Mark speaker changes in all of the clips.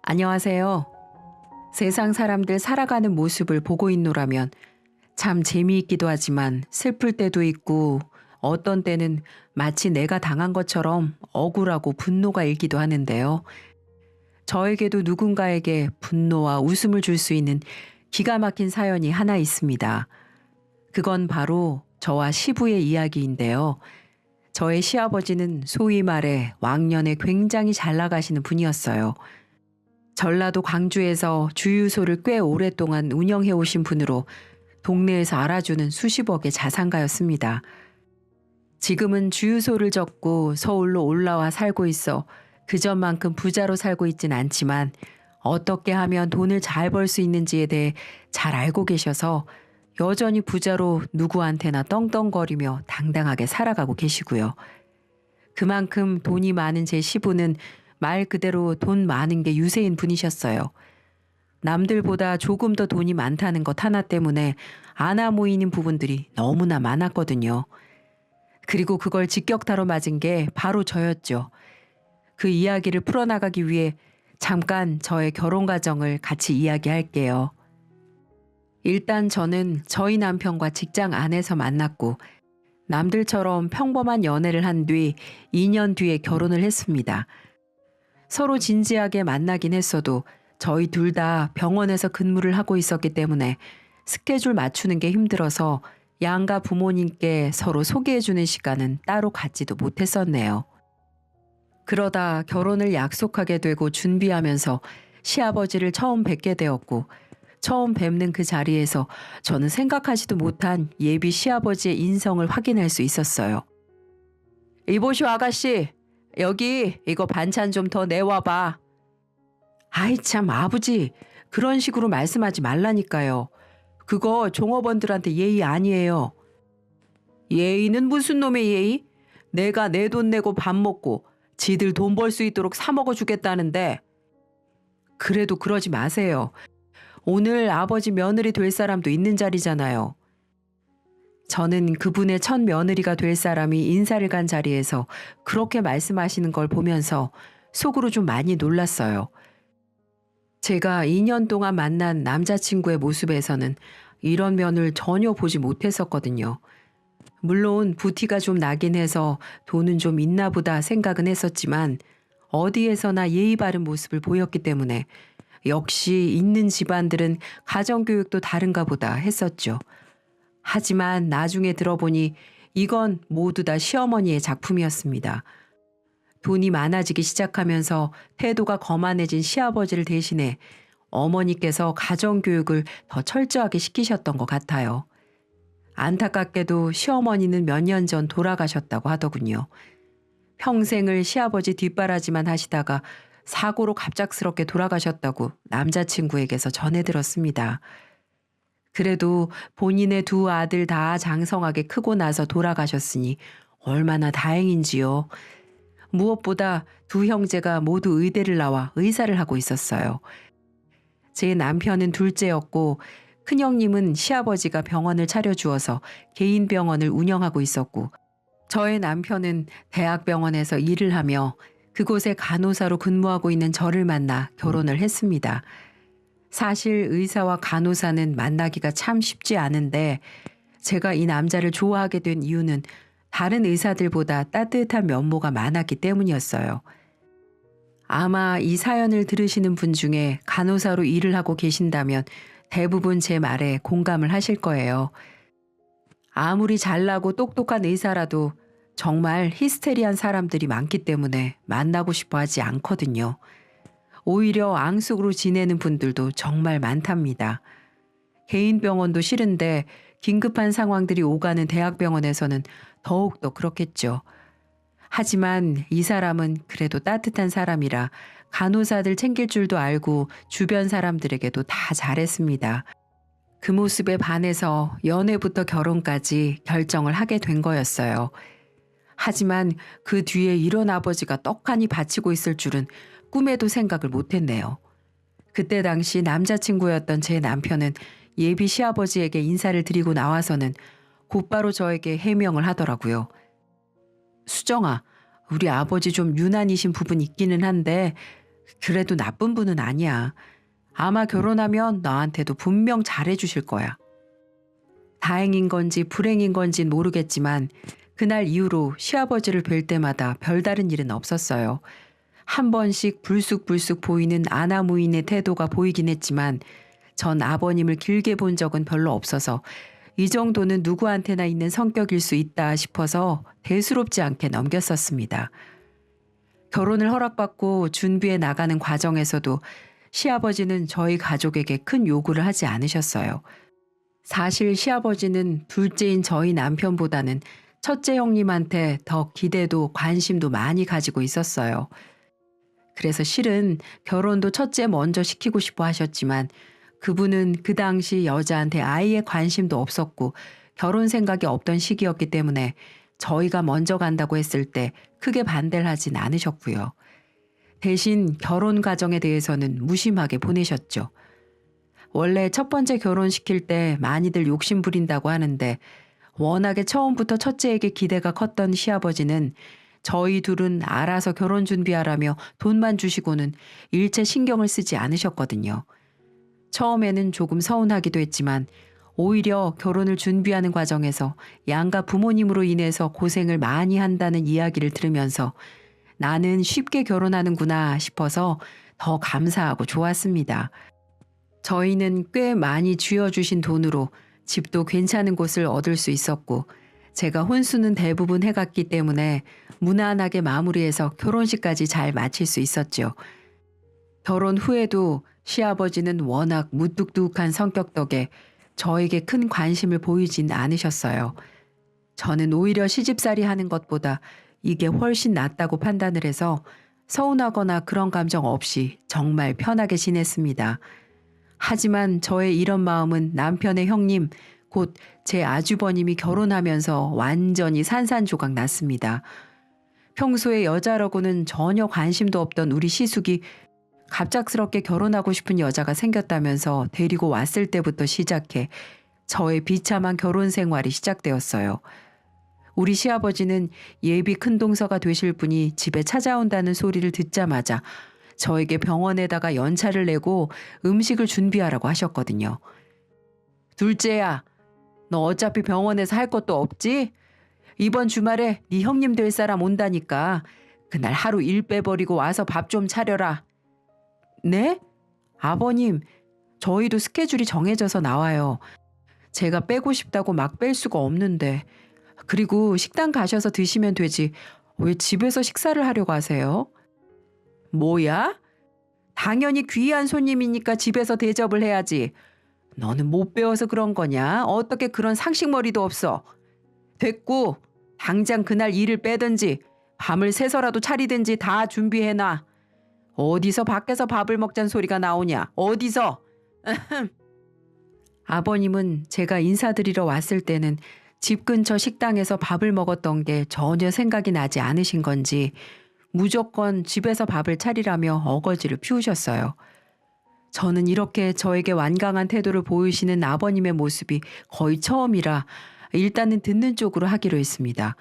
Speaker 1: 안녕하세요. 세상 사람들 살아가는 모습을 보고 있노라면 참 재미있기도 하지만 슬플 때도 있고 어떤 때는 마치 내가 당한 것처럼 억울하고 분노가 일기도 하는데요. 저에게도 누군가에게 분노와 웃음을 줄 수 있는 기가 막힌 사연이 하나 있습니다. 그건 바로 저와 시부의 이야기인데요. 저의 시아버지는 소위 말해 왕년에 굉장히 잘 나가시는 분이었어요. 전라도 광주에서 주유소를 꽤 오랫동안 운영해 오신 분으로 동네에서 알아주는 수십억의 자산가였습니다. 지금은 주유소를 접고 서울로 올라와 살고 있어 그전만큼 부자로 살고 있진 않지만 어떻게 하면 돈을 잘 벌 수 있는지에 대해 잘 알고 계셔서 여전히 부자로 누구한테나 떵떵거리며 당당하게 살아가고 계시고요. 그만큼 돈이 많은 제 시부는 말 그대로 돈 많은 게 유세인 분이셨어요. 남들보다 조금 더 돈이 많다는 것 하나 때문에 안아 모이는 부분들이 너무나 많았거든요. 그리고 그걸 직격타로 맞은 게 바로 저였죠. 그 이야기를 풀어나가기 위해 잠깐 저의 결혼 과정을 같이 이야기할게요. 일단 저는 저희 남편과 직장 안에서 만났고 남들처럼 평범한 연애를 한 뒤 2년 뒤에 결혼을 했습니다. 서로 진지하게 만나긴 했어도 저희 둘 다 병원에서 근무를 하고 있었기 때문에 스케줄 맞추는 게 힘들어서 양가 부모님께 서로 소개해주는 시간은 따로 갖지도 못했었네요. 그러다 결혼을 약속하게 되고 준비하면서 시아버지를 처음 뵙게 되었고 처음 뵙는 그 자리에서 저는 생각하지도 못한 예비 시아버지의 인성을 확인할 수 있었어요. 이보시오 아가씨, 여기 이거 반찬 좀 더 내와봐. 아이 참 아버지, 그런 식으로 말씀하지 말라니까요. 그거 종업원들한테 예의 아니에요. 예의는 무슨 놈의 예의? 내가 내 돈 내고 밥 먹고 지들 돈 벌 수 있도록 사 먹어 주겠다는데. 그래도 그러지 마세요. 오늘 아버지 며느리 될 사람도 있는 자리잖아요. 저는 그분의 첫 며느리가 될 사람이 인사를 간 자리에서 그렇게 말씀하시는 걸 보면서 속으로 좀 많이 놀랐어요. 제가 2년 동안 만난 남자친구의 모습에서는 이런 면을 전혀 보지 못했었거든요. 물론 부티가 좀 나긴 해서 돈은 좀 있나 보다 생각은 했었지만 어디에서나 예의 바른 모습을 보였기 때문에 역시 있는 집안들은 가정교육도 다른가 보다 했었죠. 하지만 나중에 들어보니 이건 모두 다 시어머니의 작품이었습니다. 돈이 많아지기 시작하면서 태도가 거만해진 시아버지를 대신해 어머니께서 가정교육을 더 철저하게 시키셨던 것 같아요. 안타깝게도 시어머니는 몇 년 전 돌아가셨다고 하더군요. 평생을 시아버지 뒷바라지만 하시다가 사고로 갑작스럽게 돌아가셨다고 남자친구에게서 전해 들었습니다. 그래도 본인의 두 아들 다 장성하게 크고 나서 돌아가셨으니 얼마나 다행인지요. 무엇보다 두 형제가 모두 의대를 나와 의사를 하고 있었어요. 제 남편은 둘째였고 큰형님은 시아버지가 병원을 차려주어서 개인 병원을 운영하고 있었고 저의 남편은 대학병원에서 일을 하며 그곳에 간호사로 근무하고 있는 저를 만나 결혼을 했습니다. 사실 의사와 간호사는 만나기가 참 쉽지 않은데 제가 이 남자를 좋아하게 된 이유는 다른 의사들보다 따뜻한 면모가 많았기 때문이었어요. 아마 이 사연을 들으시는 분 중에 간호사로 일을 하고 계신다면 대부분 제 말에 공감을 하실 거예요. 아무리 잘나고 똑똑한 의사라도 정말 히스테리한 사람들이 많기 때문에 만나고 싶어 하지 않거든요. 오히려 앙숙으로 지내는 분들도 정말 많답니다. 개인 병원도 싫은데 긴급한 상황들이 오가는 대학병원에서는 더욱더 그렇겠죠. 하지만 이 사람은 그래도 따뜻한 사람이라 간호사들 챙길 줄도 알고 주변 사람들에게도 다 잘했습니다. 그 모습에 반해서 연애부터 결혼까지 결정을 하게 된 거였어요. 하지만 그 뒤에 이런 아버지가 떡하니 바치고 있을 줄은 꿈에도 생각을 못했네요. 그때 당시 남자친구였던 제 남편은 예비 시아버지에게 인사를 드리고 나와서는 곧바로 저에게 해명을 하더라고요. 수정아, 우리 아버지 좀 유난이신 부분 있기는 한데 그래도 나쁜 분은 아니야. 아마 결혼하면 나한테도 분명 잘해주실 거야. 다행인 건지 불행인 건진 모르겠지만 그날 이후로 시아버지를 뵐 때마다 별다른 일은 없었어요. 한 번씩 불쑥불쑥 보이는 아나무인의 태도가 보이긴 했지만 전 아버님을 길게 본 적은 별로 없어서 이 정도는 누구한테나 있는 성격일 수 있다 싶어서 대수롭지 않게 넘겼었습니다. 결혼을 허락받고 준비해 나가는 과정에서도 시아버지는 저희 가족에게 큰 요구를 하지 않으셨어요. 사실 시아버지는 둘째인 저희 남편보다는 첫째 형님한테 더 기대도 관심도 많이 가지고 있었어요. 그래서 실은 결혼도 첫째 먼저 시키고 싶어 하셨지만 그분은 그 당시 여자한테 아예 관심도 없었고 결혼 생각이 없던 시기였기 때문에 저희가 먼저 간다고 했을 때 크게 반대를 하진 않으셨고요. 대신 결혼 과정에 대해서는 무심하게 보내셨죠. 원래 첫 번째 결혼시킬 때 많이들 욕심 부린다고 하는데 워낙에 처음부터 첫째에게 기대가 컸던 시아버지는 저희 둘은 알아서 결혼 준비하라며 돈만 주시고는 일체 신경을 쓰지 않으셨거든요. 처음에는 조금 서운하기도 했지만 오히려 결혼을 준비하는 과정에서 양가 부모님으로 인해서 고생을 많이 한다는 이야기를 들으면서 나는 쉽게 결혼하는구나 싶어서 더 감사하고 좋았습니다. 저희는 꽤 많이 쥐어주신 돈으로 집도 괜찮은 곳을 얻을 수 있었고 제가 혼수는 대부분 해갔기 때문에 무난하게 마무리해서 결혼식까지 잘 마칠 수 있었죠. 결혼 후에도 시아버지는 워낙 무뚝뚝한 성격 덕에 저에게 큰 관심을 보이진 않으셨어요. 저는 오히려 시집살이 하는 것보다 이게 훨씬 낫다고 판단을 해서 서운하거나 그런 감정 없이 정말 편하게 지냈습니다. 하지만 저의 이런 마음은 남편의 형님, 곧 제 아주버님이 결혼하면서 완전히 산산조각 났습니다. 평소에 여자라고는 전혀 관심도 없던 우리 시숙이 갑작스럽게 결혼하고 싶은 여자가 생겼다면서 데리고 왔을 때부터 시작해 저의 비참한 결혼 생활이 시작되었어요. 우리 시아버지는 예비 큰동서가 되실 분이 집에 찾아온다는 소리를 듣자마자 저에게 병원에다가 연차를 내고 음식을 준비하라고 하셨거든요. 둘째야, 너 어차피 병원에서 할 것도 없지? 이번 주말에 네 형님 될 사람 온다니까 그날 하루 일 빼버리고 와서 밥 좀 차려라. 네? 아버님, 저희도 스케줄이 정해져서 나와요. 제가 빼고 싶다고 막 뺄 수가 없는데. 그리고 식당 가셔서 드시면 되지. 왜 집에서 식사를 하려고 하세요? 뭐야? 당연히 귀한 손님이니까 집에서 대접을 해야지. 너는 못 배워서 그런 거냐? 어떻게 그런 상식머리도 없어? 됐고, 당장 그날 일을 빼든지 밤을 새서라도 차리든지 다 준비해놔. 어디서 밖에서 밥을 먹자는 소리가 나오냐? 어디서? 아버님은 제가 인사드리러 왔을 때는 집 근처 식당에서 밥을 먹었던 게 전혀 생각이 나지 않으신 건지 무조건 집에서 밥을 차리라며 어거지를 피우셨어요. 저는 이렇게 저에게 완강한 태도를 보이시는 아버님의 모습이 거의 처음이라 일단은 듣는 쪽으로 하기로 했습니다.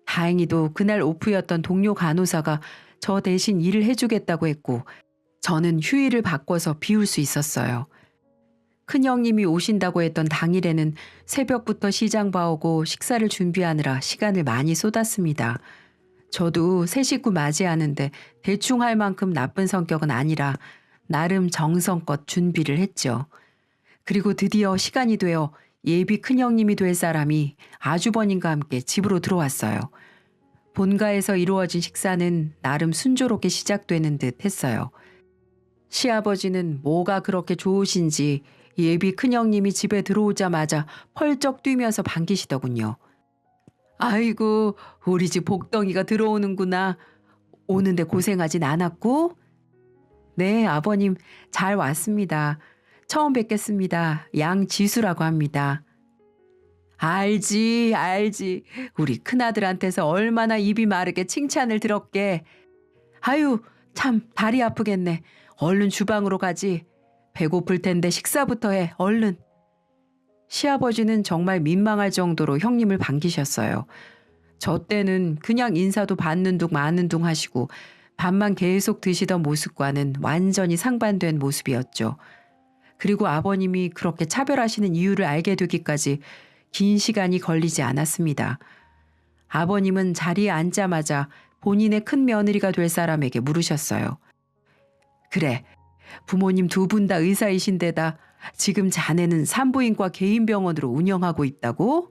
Speaker 1: 다행히도 그날 오프였던 동료 간호사가 저 대신 일을 해주겠다고 했고 저는 휴일을 바꿔서 비울 수 있었어요. 큰형님이 오신다고 했던 당일에는 새벽부터 시장 봐오고 식사를 준비하느라 시간을 많이 쏟았습니다. 저도 새 식구 맞이하는데 대충 할 만큼 나쁜 성격은 아니라 나름 정성껏 준비를 했죠. 그리고 드디어 시간이 되어 예비 큰형님이 될 사람이 아주버님과 함께 집으로 들어왔어요. 본가에서 이루어진 식사는 나름 순조롭게 시작되는 듯 했어요. 시아버지는 뭐가 그렇게 좋으신지 예비 큰형님이 집에 들어오자마자 펄쩍 뛰면서 반기시더군요. 아이고, 우리 집 복덩이가 들어오는구나. 오는데 고생하진 않았고? 네, 아버님 잘 왔습니다. 처음 뵙겠습니다. 양지수라고 합니다. 알지, 알지. 우리 큰아들한테서 얼마나 입이 마르게 칭찬을 들었게. 아유, 참 다리 아프겠네. 얼른 주방으로 가지. 배고플 텐데 식사부터 해, 얼른. 시아버지는 정말 민망할 정도로 형님을 반기셨어요. 저 때는 그냥 인사도 받는 둥 마는 둥 하시고 밥만 계속 드시던 모습과는 완전히 상반된 모습이었죠. 그리고 아버님이 그렇게 차별하시는 이유를 알게 되기까지 긴 시간이 걸리지 않았습니다. 아버님은 자리에 앉자마자 본인의 큰 며느리가 될 사람에게 물으셨어요. 그래, 부모님 두 분 다 의사이신데다 지금 자네는 산부인과 개인 병원으로 운영하고 있다고?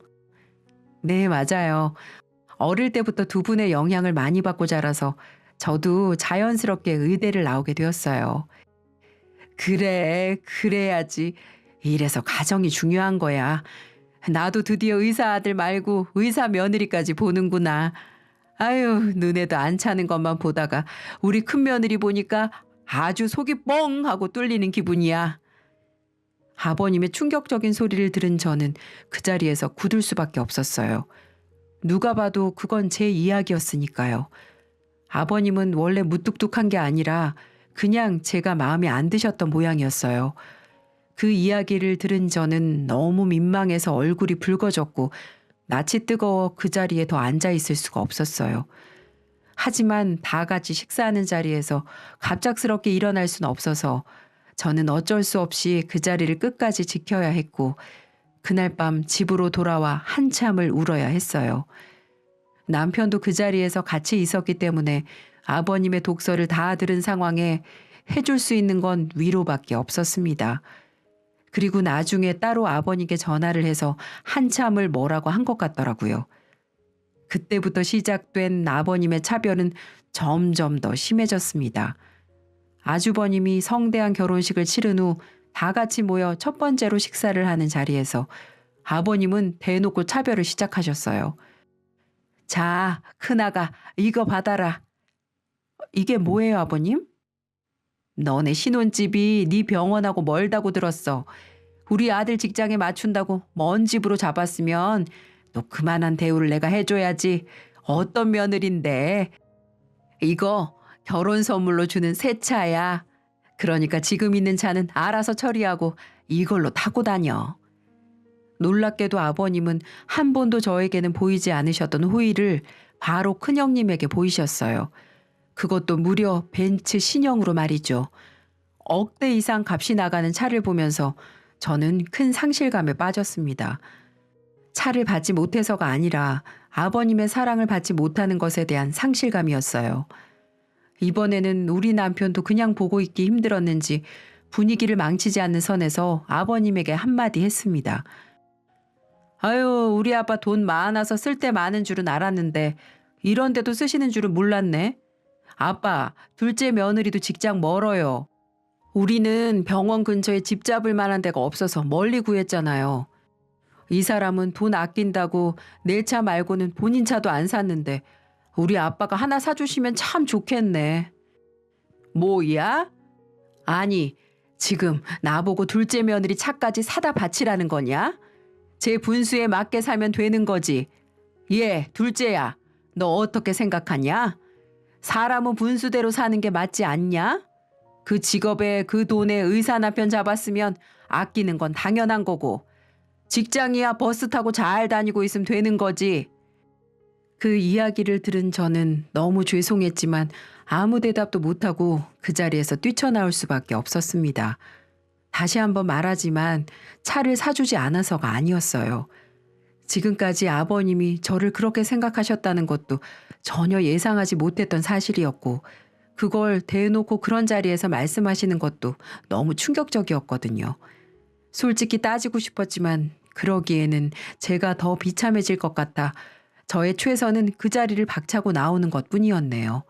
Speaker 1: 네, 맞아요. 어릴 때부터 두 분의 영향을 많이 받고 자라서 저도 자연스럽게 의대를 나오게 되었어요. 그래, 그래야지. 이래서 가정이 중요한 거야. 나도 드디어 의사 아들 말고 의사 며느리까지 보는구나. 아유, 눈에도 안 차는 것만 보다가 우리 큰 며느리 보니까 아주 속이 뻥 하고 뚫리는 기분이야. 아버님의 충격적인 소리를 들은 저는 그 자리에서 굳을 수밖에 없었어요. 누가 봐도 그건 제 이야기였으니까요. 아버님은 원래 무뚝뚝한 게 아니라 그냥 제가 마음에 안 드셨던 모양이었어요. 그 이야기를 들은 저는 너무 민망해서 얼굴이 붉어졌고 낯이 뜨거워 그 자리에 더 앉아 있을 수가 없었어요. 하지만 다 같이 식사하는 자리에서 갑작스럽게 일어날 수는 없어서 저는 어쩔 수 없이 그 자리를 끝까지 지켜야 했고 그날 밤 집으로 돌아와 한참을 울어야 했어요. 남편도 그 자리에서 같이 있었기 때문에 아버님의 독서를 다 들은 상황에 해줄 수 있는 건 위로밖에 없었습니다. 그리고 나중에 따로 아버님께 전화를 해서 한참을 뭐라고 한 것 같더라고요. 그때부터 시작된 아버님의 차별은 점점 더 심해졌습니다. 아주버님이 성대한 결혼식을 치른 후 다 같이 모여 첫 번째로 식사를 하는 자리에서 아버님은 대놓고 차별을 시작하셨어요. 자, 큰아가 이거 받아라. 이게 뭐예요, 아버님? 너네 신혼집이 네 병원하고 멀다고 들었어. 우리 아들 직장에 맞춘다고 먼 집으로 잡았으면 또 그만한 대우를 내가 해줘야지. 어떤 며느린데. 이거 결혼 선물로 주는 새 차야. 그러니까 지금 있는 차는 알아서 처리하고 이걸로 타고 다녀. 놀랍게도 아버님은 한 번도 저에게는 보이지 않으셨던 호의를 바로 큰형님에게 보이셨어요. 그것도 무려 벤츠 신형으로 말이죠. 억대 이상 값이 나가는 차를 보면서 저는 큰 상실감에 빠졌습니다. 차를 받지 못해서가 아니라 아버님의 사랑을 받지 못하는 것에 대한 상실감이었어요. 이번에는 우리 남편도 그냥 보고 있기 힘들었는지 분위기를 망치지 않는 선에서 아버님에게 한마디 했습니다. 아유, 우리 아빠 돈 많아서 쓸 데 많은 줄은 알았는데 이런 데도 쓰시는 줄은 몰랐네. 아빠, 둘째 며느리도 직장 멀어요. 우리는 병원 근처에 집 잡을 만한 데가 없어서 멀리 구했잖아요. 이 사람은 돈 아낀다고 내 차 말고는 본인 차도 안 샀는데 우리 아빠가 하나 사주시면 참 좋겠네. 뭐야? 아니, 지금 나보고 둘째 며느리 차까지 사다 바치라는 거냐? 제 분수에 맞게 살면 되는 거지. 예, 둘째야. 너 어떻게 생각하냐? 사람은 분수대로 사는 게 맞지 않냐? 그 직업에 그 돈에 의사 남편 잡았으면 아끼는 건 당연한 거고 직장이야 버스 타고 잘 다니고 있으면 되는 거지. 그 이야기를 들은 저는 너무 죄송했지만 아무 대답도 못하고 그 자리에서 뛰쳐나올 수밖에 없었습니다. 다시 한번 말하지만 차를 사주지 않아서가 아니었어요. 지금까지 아버님이 저를 그렇게 생각하셨다는 것도 전혀 예상하지 못했던 사실이었고 그걸 대놓고 그런 자리에서 말씀하시는 것도 너무 충격적이었거든요. 솔직히 따지고 싶었지만 그러기에는 제가 더 비참해질 것 같아 저의 최선은 그 자리를 박차고 나오는 것뿐이었네요.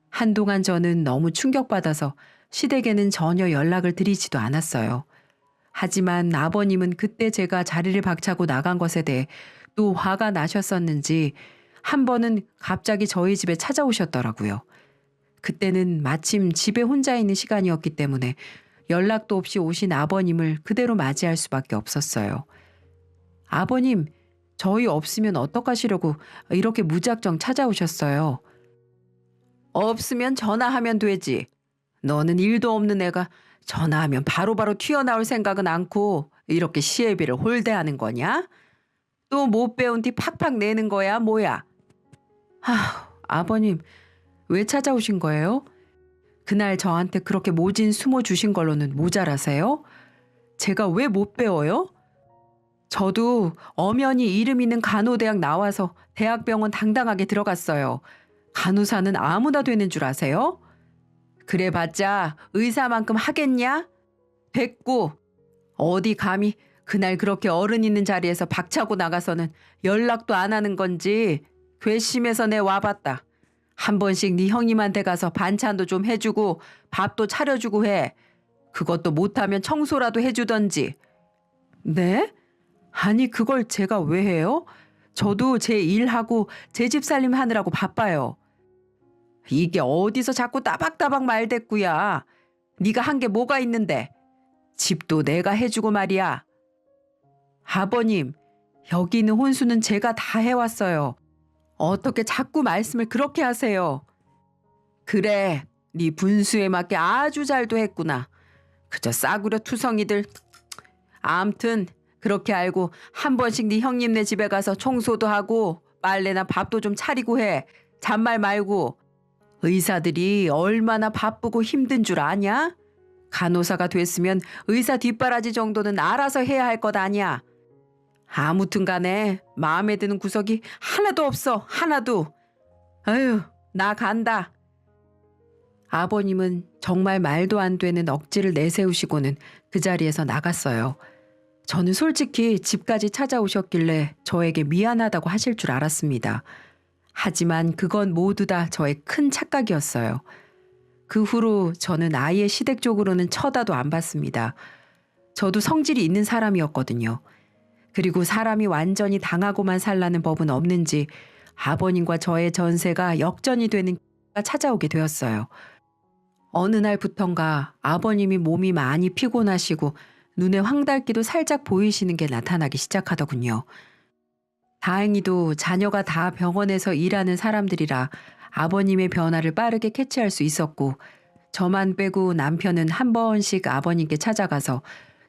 Speaker 1: 한동안 저는 너무 충격받아서 시댁에는 전혀 연락을 드리지도 않았어요. 하지만 아버님은 그때 제가 자리를 박차고 나간 것에 대해 또 화가 나셨었는지 한 번은 갑자기 저희 집에 찾아오셨더라고요. 그때는 마침 집에 혼자 있는 시간이었기 때문에 연락도 없이 오신 아버님을 그대로 맞이할 수밖에 없었어요. 아버님, 저희 없으면 어떡하시려고 이렇게 무작정 찾아오셨어요. 없으면 전화하면 되지. 너는 일도 없는 애가 전화하면 바로바로 튀어나올 생각은 않고 이렇게 시애비를 홀대하는 거냐? 또 못 배운 티 팍팍 내는 거야 뭐야? 아버님, 왜 찾아오신 거예요? 그날 저한테 그렇게 모진 수모 주신 걸로는 모자라세요? 제가 왜 못 배워요? 저도 엄연히 이름 있는 간호대학 나와서 대학병원 당당하게 들어갔어요. 간호사는 아무나 되는 줄 아세요? 그래봤자 의사만큼 하겠냐? 됐고, 어디 감히 그날 그렇게 어른 있는 자리에서 박차고 나가서는 연락도 안 하는 건지 괘씸해서 내 와봤다. 한 번씩 네 형님한테 가서 반찬도 좀 해주고 밥도 차려주고 해. 그것도 못하면 청소라도 해주던지. 네? 아니 그걸 제가 왜 해요? 저도 제 일하고 제 집 살림 하느라고 바빠요. 이게 어디서 자꾸 따박따박 말대꾸야. 네가 한 게 뭐가 있는데. 집도 내가 해주고 말이야. 아버님, 여기 있는 혼수는 제가 다 해왔어요. 어떻게 자꾸 말씀을 그렇게 하세요? 그래, 네 분수에 맞게 아주 잘도 했구나. 그저 싸구려 투성이들. 암튼 그렇게 알고 한 번씩 네 형님네 집에 가서 청소도 하고 빨래나 밥도 좀 차리고 해. 잔말 말고. 의사들이 얼마나 바쁘고 힘든 줄 아냐? 간호사가 됐으면 의사 뒷바라지 정도는 알아서 해야 할 것 아니야. 아무튼 간에 마음에 드는 구석이 하나도 없어. 하나도. 아유, 나 간다. 아버님은 정말 말도 안 되는 억지를 내세우시고는 그 자리에서 나갔어요. 저는 솔직히 집까지 찾아오셨길래 저에게 미안하다고 하실 줄 알았습니다. 하지만 그건 모두 다 저의 큰 착각이었어요. 그 후로 저는 아예 시댁 쪽으로는 쳐다도 안 봤습니다. 저도 성질이 있는 사람이었거든요. 그리고 사람이 완전히 당하고만 살라는 법은 없는지 아버님과 저의 전세가 역전이 되는 기회가 찾아오게 되었어요. 어느 날부턴가 아버님이 몸이 많이 피곤하시고 눈에 황달기도 살짝 보이시는 게 나타나기 시작하더군요. 다행히도 자녀가 다 병원에서 일하는 사람들이라 아버님의 변화를 빠르게 캐치할 수 있었고 저만 빼고 남편은 한 번씩 아버님께 찾아가서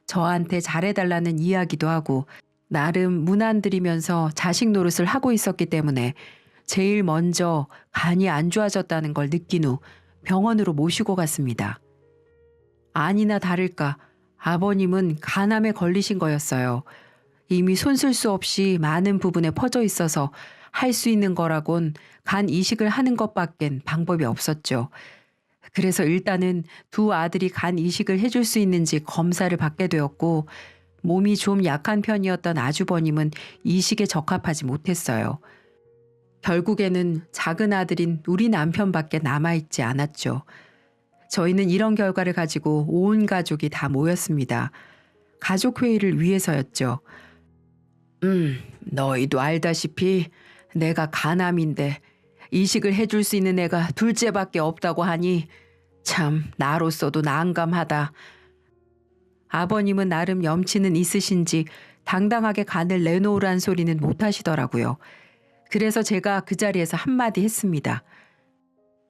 Speaker 1: 저한테 잘해달라는 이야기도 하고 나름 문안드리면서 자식 노릇을 하고 있었기 때문에 제일 먼저 간이 안 좋아졌다는 걸 느낀 후 병원으로 모시고 갔습니다. 아니나 다를까 아버님은 간암에 걸리신 거였어요. 이미 손쓸 수 없이 많은 부분에 퍼져 있어서 할 수 있는 거라곤 간 이식을 하는 것밖엔 방법이 없었죠. 그래서 일단은 두 아들이 간 이식을 해줄 수 있는지 검사를 받게 되었고 몸이 좀 약한 편이었던 아주버님은 이식에 적합하지 못했어요. 결국에는 작은 아들인 우리 남편밖에 남아있지 않았죠. 저희는 이런 결과를 가지고 온 가족이 다 모였습니다. 가족회의를 위해서였죠. 너희도 알다시피 내가 간암인데 이식을 해줄 수 있는 애가 둘째밖에 없다고 하니 참 나로서도 난감하다. 아버님은 나름 염치는 있으신지 당당하게 간을 내놓으란 소리는 못하시더라고요. 그래서 제가 그 자리에서 한마디 했습니다.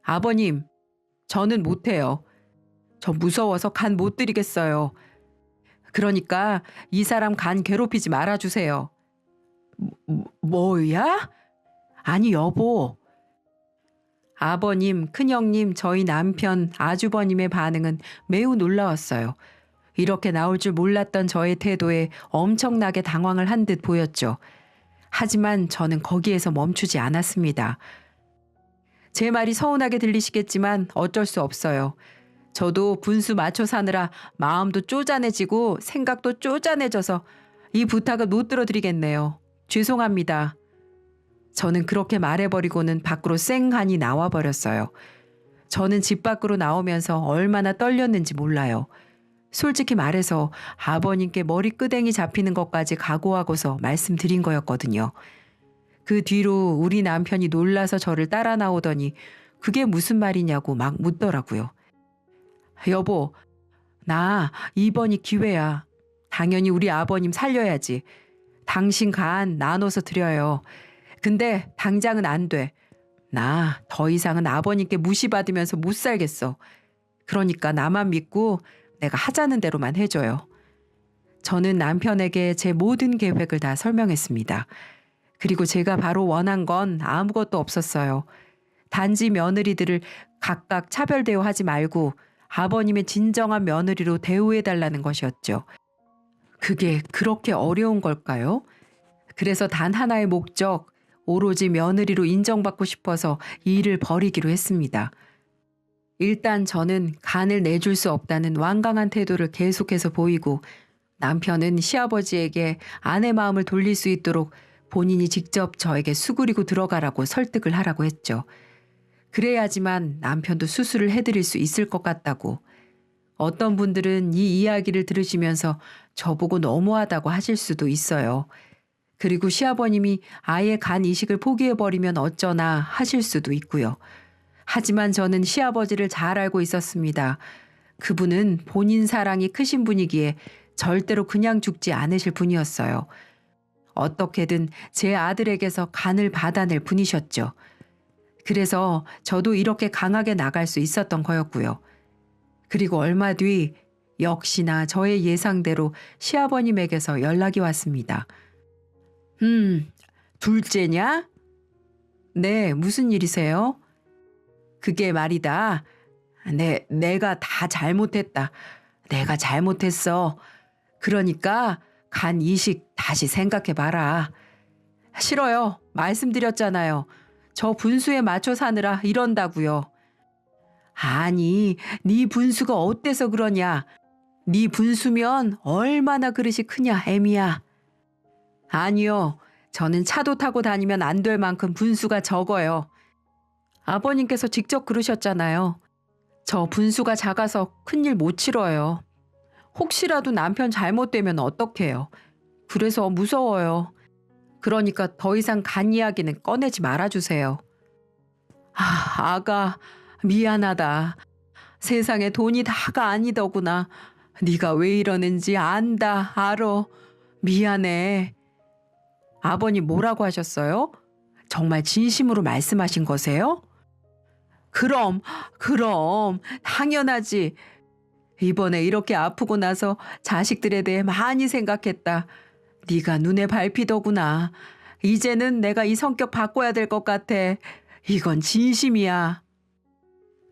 Speaker 1: 아버님, 저는 못해요. 저 무서워서 간 못 드리겠어요. 그러니까 이 사람 간 괴롭히지 말아주세요. 뭐야? 아니 여보. 아버님, 큰형님, 저희 남편, 아주버님의 반응은 매우 놀라웠어요. 이렇게 나올 줄 몰랐던 저의 태도에 엄청나게 당황을 한 듯 보였죠. 하지만 저는 거기에서 멈추지 않았습니다. 제 말이 서운하게 들리시겠지만 어쩔 수 없어요. 저도 분수 맞춰 사느라 마음도 쪼잔해지고 생각도 쪼잔해져서 이 부탁을 못 들어드리겠네요. 죄송합니다. 저는 그렇게 말해버리고는 밖으로 쌩하니 나와버렸어요. 저는 집 밖으로 나오면서 얼마나 떨렸는지 몰라요. 솔직히 말해서 아버님께 머리끄댕이 잡히는 것까지 각오하고서 말씀드린 거였거든요. 그 뒤로 우리 남편이 놀라서 저를 따라 나오더니 그게 무슨 말이냐고 막 묻더라고요. 여보, 나 이번이 기회야. 당연히 우리 아버님 살려야지. 당신 간 나눠서 드려요. 근데 당장은 안 돼. 나 더 이상은 아버님께 무시받으면서 못 살겠어. 그러니까 나만 믿고 내가 하자는 대로만 해줘요. 저는 남편에게 제 모든 계획을 다 설명했습니다. 그리고 제가 바로 원한 건 아무것도 없었어요. 단지 며느리들을 각각 차별 대우하지 말고 아버님의 진정한 며느리로 대우해달라는 것이었죠. 그게 그렇게 어려운 걸까요? 그래서 단 하나의 목적, 오로지 며느리로 인정받고 싶어서 이 일을 벌이기로 했습니다. 일단 저는 간을 내줄 수 없다는 완강한 태도를 계속해서 보이고, 남편은 시아버지에게 아내 마음을 돌릴 수 있도록 본인이 직접 저에게 수그리고 들어가라고 설득을 하라고 했죠. 그래야지만 남편도 수술을 해드릴 수 있을 것 같다고. 어떤 분들은 이 이야기를 들으시면서 저보고 너무하다고 하실 수도 있어요. 그리고 시아버님이 아예 간 이식을 포기해버리면 어쩌나 하실 수도 있고요. 하지만 저는 시아버지를 잘 알고 있었습니다. 그분은 본인 사랑이 크신 분이기에 절대로 그냥 죽지 않으실 분이었어요. 어떻게든 제 아들에게서 간을 받아낼 분이셨죠. 그래서 저도 이렇게 강하게 나갈 수 있었던 거였고요. 그리고 얼마 뒤 역시나 저의 예상대로 시아버님에게서 연락이 왔습니다. 둘째냐? 네, 무슨 일이세요? 그게 말이다. 내가 다 잘못했다. 내가 잘못했어. 그러니까 간 이식 다시 생각해봐라. 싫어요. 말씀드렸잖아요. 저 분수에 맞춰 사느라 이런다고요. 아니, 네 분수가 어때서 그러냐? 네 분수면 얼마나 그릇이 크냐, 애미야. 아니요. 저는 차도 타고 다니면 안 될 만큼 분수가 적어요. 아버님께서 직접 그러셨잖아요. 저 분수가 작아서 큰일 못 치러요. 혹시라도 남편 잘못되면 어떡해요. 그래서 무서워요. 그러니까 더 이상 간 이야기는 꺼내지 말아주세요. 아가, 미안하다. 세상에 돈이 다가 아니더구나. 네가 왜 이러는지 안다, 알어. 미안해. 아버님 뭐라고 하셨어요? 정말 진심으로 말씀하신 거세요? 그럼 당연하지. 이번에 이렇게 아프고 나서 자식들에 대해 많이 생각했다. 네가 눈에 밟히더구나. 이제는 내가 이 성격 바꿔야 될 것 같아. 이건 진심이야.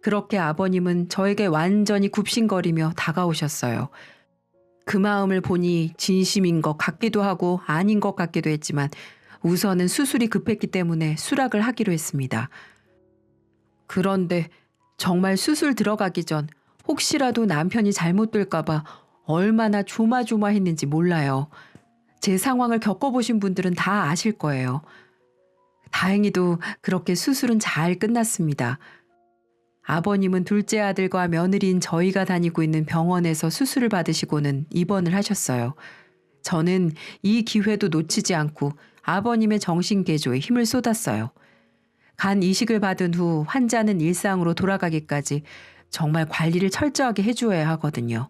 Speaker 1: 그렇게 아버님은 저에게 완전히 굽신거리며 다가오셨어요. 그 마음을 보니 진심인 것 같기도 하고 아닌 것 같기도 했지만 우선은 수술이 급했기 때문에 수락을 하기로 했습니다. 그런데 정말 수술 들어가기 전 혹시라도 남편이 잘못될까 봐 얼마나 조마조마했는지 몰라요. 제 상황을 겪어보신 분들은 다 아실 거예요. 다행히도 그렇게 수술은 잘 끝났습니다. 아버님은 둘째 아들과 며느리인 저희가 다니고 있는 병원에서 수술을 받으시고는 입원을 하셨어요. 저는 이 기회도 놓치지 않고 아버님의 정신개조에 힘을 쏟았어요. 간 이식을 받은 후 환자는 일상으로 돌아가기까지 정말 관리를 철저하게 해주어야 하거든요.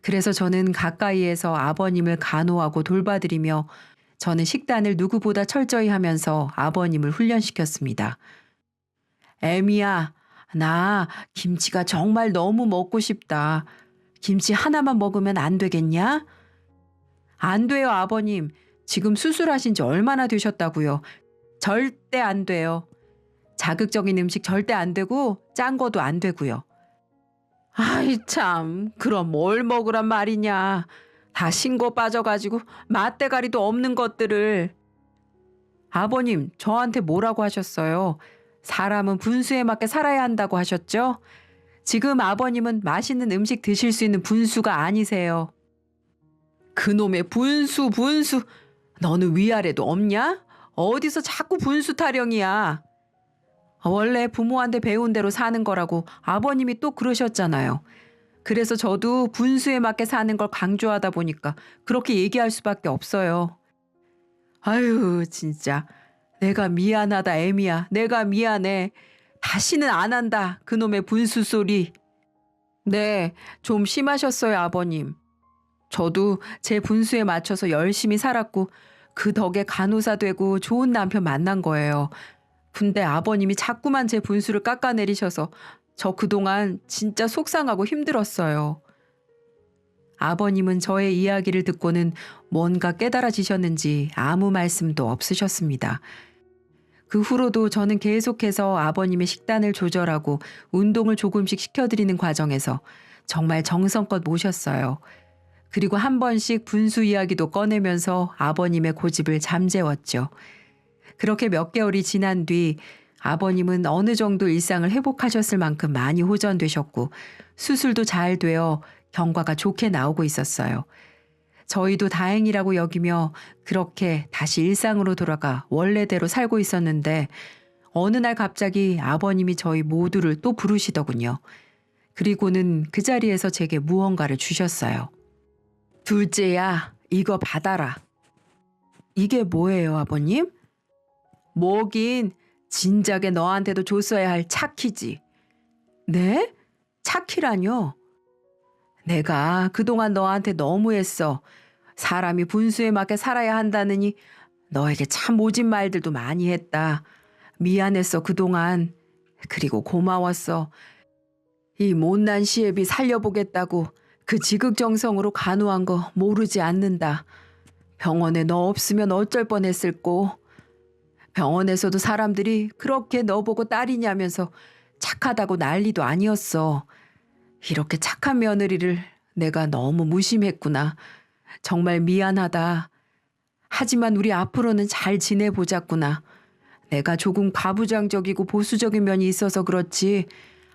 Speaker 1: 그래서 저는 가까이에서 아버님을 간호하고 돌봐드리며 저는 식단을 누구보다 철저히 하면서 아버님을 훈련시켰습니다. 애미야, 나 김치가 정말 너무 먹고 싶다. 김치 하나만 먹으면 안 되겠냐? 안 돼요, 아버님. 지금 수술하신 지 얼마나 되셨다고요? 절대 안 돼요. 자극적인 음식 절대 안 되고 짠 거도 안 되고요. 아이 참, 그럼 뭘 먹으란 말이냐. 다 신고 빠져가지고 맛대가리도 없는 것들을. 아버님, 저한테 뭐라고 하셨어요? 사람은 분수에 맞게 살아야 한다고 하셨죠? 지금 아버님은 맛있는 음식 드실 수 있는 분수가 아니세요. 그놈의 분수. 너는 위아래도 없냐? 어디서 자꾸 분수 타령이야. 원래 부모한테 배운 대로 사는 거라고 아버님이 또 그러셨잖아요. 그래서 저도 분수에 맞게 사는 걸 강조하다 보니까 그렇게 얘기할 수밖에 없어요. 아유, 진짜. 내가 미안하다, 애미야. 내가 미안해. 다시는 안 한다, 그놈의 분수 소리. 네, 좀 심하셨어요, 아버님. 저도 제 분수에 맞춰서 열심히 살았고 그 덕에 간호사 되고 좋은 남편 만난 거예요. 근데 아버님이 자꾸만 제 분수를 깎아내리셔서 저 그동안 진짜 속상하고 힘들었어요. 아버님은 저의 이야기를 듣고는 뭔가 깨달아지셨는지 아무 말씀도 없으셨습니다. 그 후로도 저는 계속해서 아버님의 식단을 조절하고 운동을 조금씩 시켜드리는 과정에서 정말 정성껏 모셨어요. 그리고 한 번씩 분수 이야기도 꺼내면서 아버님의 고집을 잠재웠죠. 그렇게 몇 개월이 지난 뒤 아버님은 어느 정도 일상을 회복하셨을 만큼 많이 호전되셨고 수술도 잘 되어 경과가 좋게 나오고 있었어요. 저희도 다행이라고 여기며 그렇게 다시 일상으로 돌아가 원래대로 살고 있었는데 어느 날 갑자기 아버님이 저희 모두를 또 부르시더군요. 그리고는 그 자리에서 제게 무언가를 주셨어요. 둘째야, 이거 받아라. 이게 뭐예요, 아버님? 뭐긴 진작에 너한테도 줬어야 할 차키지. 네? 차키라뇨? 내가 그동안 너한테 너무했어. 사람이 분수에 맞게 살아야 한다느니 너에게 참 모진 말들도 많이 했다. 미안했어 그동안. 그리고 고마웠어. 이 못난 시애비 살려보겠다고 그 지극정성으로 간호한 거 모르지 않는다. 병원에 너 없으면 어쩔 뻔했을꼬. 병원에서도 사람들이 그렇게 너 보고 딸이냐면서 착하다고 난리도 아니었어. 이렇게 착한 며느리를 내가 너무 무심했구나. 정말 미안하다. 하지만 우리 앞으로는 잘 지내보자꾸나. 내가 조금 가부장적이고 보수적인 면이 있어서 그렇지.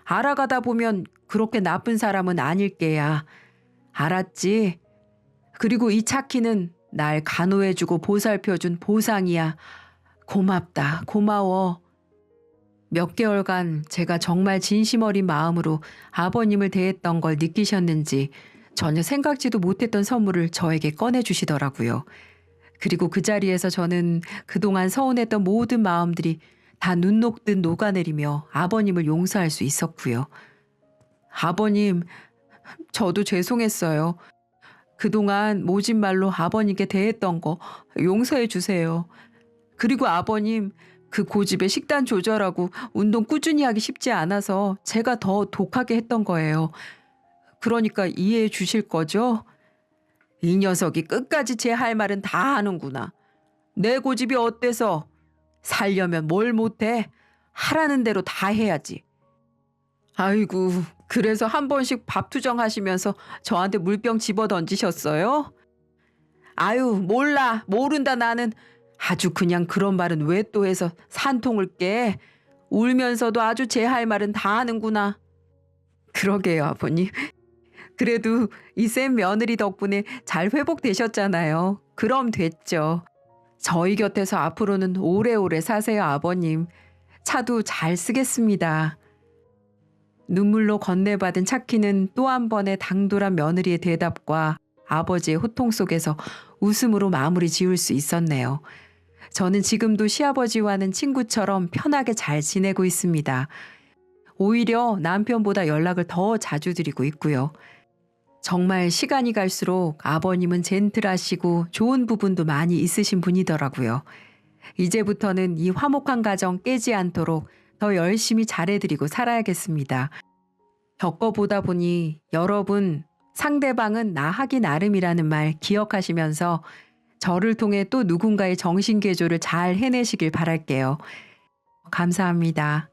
Speaker 1: 알아가다 보면 그렇게 나쁜 사람은 아닐 게야. 알았지? 그리고 이 차키는 날 간호해주고 보살펴준 보상이야. 고맙다. 고마워. 몇 개월간 제가 정말 진심 어린 마음으로 아버님을 대했던 걸 느끼셨는지 전혀 생각지도 못했던 선물을 저에게 꺼내주시더라고요. 그리고 그 자리에서 저는 그동안 서운했던 모든 마음들이 다 눈 녹듯 녹아내리며 아버님을 용서할 수 있었고요. 아버님, 저도 죄송했어요. 그동안 모진 말로 아버님께 대했던 거 용서해 주세요. 그리고 아버님, 그 고집에 식단 조절하고 운동 꾸준히 하기 쉽지 않아서 제가 더 독하게 했던 거예요. 그러니까 이해해 주실 거죠? 이 녀석이 끝까지 제 할 말은 다 하는구나. 내 고집이 어때서? 살려면 뭘 못해? 하라는 대로 다 해야지. 아이고, 그래서 한 번씩 밥 투정하시면서 저한테 물병 집어 던지셨어요? 아유, 몰라. 모른다 나는. 아주 그냥 그런 말은 왜 또 해서 산통을 깨. 울면서도 아주 제 할 말은 다 하는구나. 그러게요, 아버님. 그래도 이 센 며느리 덕분에 잘 회복되셨잖아요. 그럼 됐죠. 저희 곁에서 앞으로는 오래오래 사세요, 아버님. 차도 잘 쓰겠습니다. 눈물로 건네받은 차키는 또 한 번의 당돌한 며느리의 대답과 아버지의 호통 속에서 웃음으로 마무리 지을 수 있었네요. 저는 지금도 시아버지와는 친구처럼 편하게 잘 지내고 있습니다. 오히려 남편보다 연락을 더 자주 드리고 있고요. 정말 시간이 갈수록 아버님은 젠틀하시고 좋은 부분도 많이 있으신 분이더라고요. 이제부터는 이 화목한 가정 깨지 않도록 더 열심히 잘해드리고 살아야겠습니다. 겪어보다 보니 여러분, 상대방은 나 하기 나름이라는 말 기억하시면서 저를 통해 또 누군가의 정신개조를 잘 해내시길 바랄게요. 감사합니다.